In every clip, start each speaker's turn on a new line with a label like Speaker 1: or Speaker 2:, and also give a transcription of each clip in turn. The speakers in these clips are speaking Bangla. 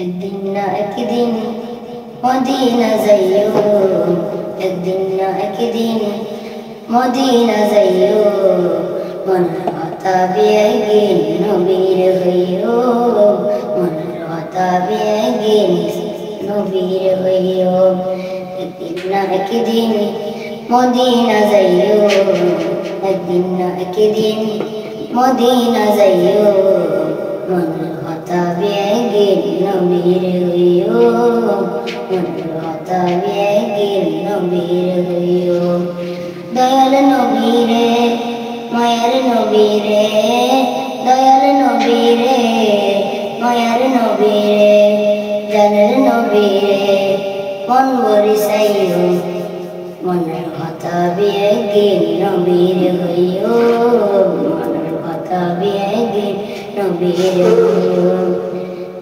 Speaker 1: একদিন না একদিন মদিনা যাইও, একদিন না একদিন মদিনা যাইও, মনের কথা বিয়াগিন নবীর হইও, মনের কথা বিয়াগিন নবীর হইও। একদিন না একদিন মদিনা যাইও, একদিন না একদিন মদিনা যাইও, মনের কথা বিয়াগিন নবীর হইও, মনের কথা বিয়াগিন নবীর হইও। দয়াল নবীরে মায়ার নবীরে, দয়াল নবীরে মায়ার নবীরে, জানের নবীরে মন বরিসাইও, মনের কথা বিয়াগিন নবীর হইও, মনের কথা বিয়াগিন নবীর হইও।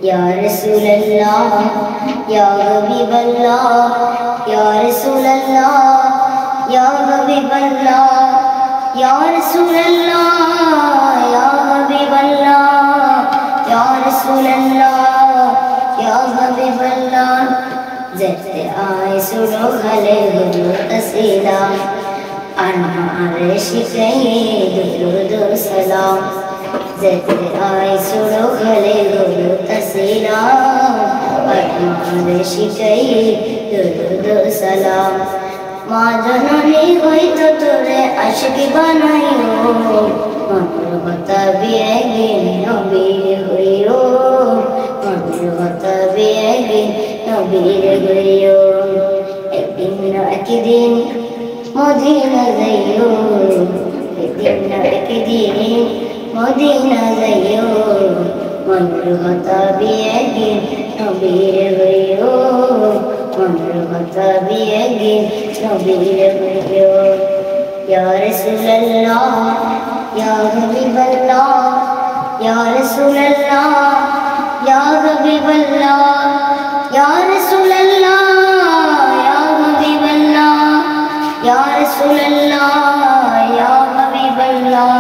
Speaker 1: ইয়া রাসূলুল্লাহ ইয়া হাবিবাল্লাহ, ইয়া রাসূলুল্লাহ ইয়া হাবিবাল্লাহ, ইয়া রাসূলুল্লাহ ইয়া হাবিবাল্লাহ, ইয়া রাসূলুল্লাহ ইয়া হাবিবাল্লাহ। যেতে আয় সুরো গলে হলো তসিলাম, আনহারে শিখাই দুরুদ সালাম। যেতে আয় সুরো গলে হলো তসিলাম, আনহারে শিখাই দুরুদ সালাম। মা জননী হইতো তোরে আশিক বানাইও, মনের কথা বিয়াগিন নবীর হইও, মনের কথা বিয়াগিন নবীর হইও। একদিন না একদিন মদিনা যাইও, একদিন না একদিন মদিনা যাইও, মনের কথা বিয়াগিন নবীর হইও, মনের কথা বিয়াগিন নবীর হইও। ইয়া রাসূলুল্লাহ ইয়া হাবিবাল্লাহ, ইয়া রাসূলুল্লাহ ইয়া হাবিবাল্লাহ, ইয়া রাসূলুল্লাহ ইয়া হাবিবাল্লাহ, ইয়া রাসূলুল্লাহ ইয়া হাবিবাল্লাহ।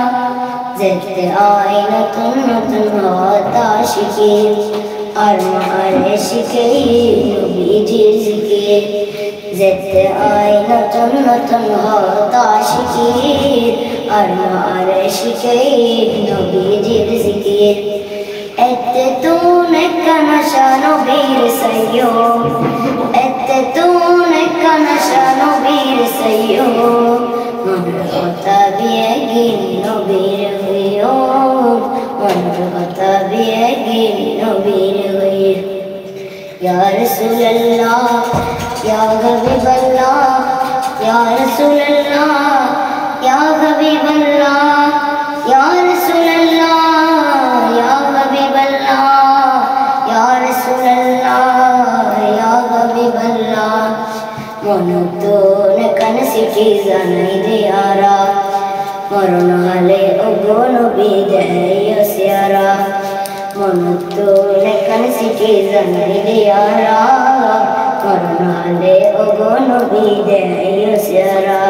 Speaker 1: যেতে আয় নতুন নতুন হতা শিখে, আর মারে শিখে নবীজির জিকির। যেতে আয় নতুন নতুন হতা শিখে, আর মারে শিখে নবীজির জিকির। এতে তুন কানাশা নবীর সাইয়ো, এতে তুন কানাশা নবীর সাইয়ো, মনের কথা বিয়াগিন নবীর হইও, মনের কথা বিয়াগিন নবীর হইও। ইয়া রাসূলুল্লাহ ইয়া হাবিবাল্লাহ, ইয়া রাসূলুল্লাহ ইয়া হাবিবাল্লাহ, ইয়া রাসূলুল্লাহ ইয়া হাবিবাল্লাহ, ইয়া রাসূলুল্লাহ ইয়া হাবিবাল্লাহ। মনতুন কান সিটি জানাই দিয়ারা, মরণ হালে ওগো নবী দেয় সিয়ারা। মনতুন কান সিটি জানাই দিয়ারা, মরণ হালে ওগো নবী দেয় সিয়ারা।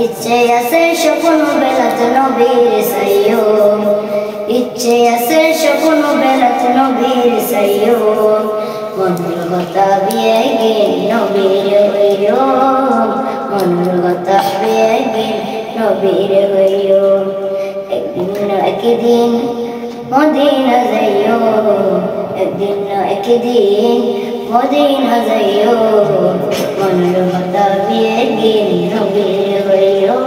Speaker 1: ইচ্ছে আছে স্বপ্ন বেলাত নবীর সাইয়ো, ইচ্ছে আছে স্বপ্ন বেলাত নবীর সাইয়ো, মনের কথা বিয়াগিন নবীর হইও, মনের কথা বিয়াগিন নবীর হইও। একদিন না একদিন মদিনা যাইও, একদিন না একদিন মদিনা যাইও, মনের কথা বিয়াগিন নবীর হইও,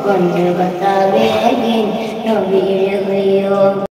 Speaker 1: মনের কথা বিয়াগিন নবীর হইও।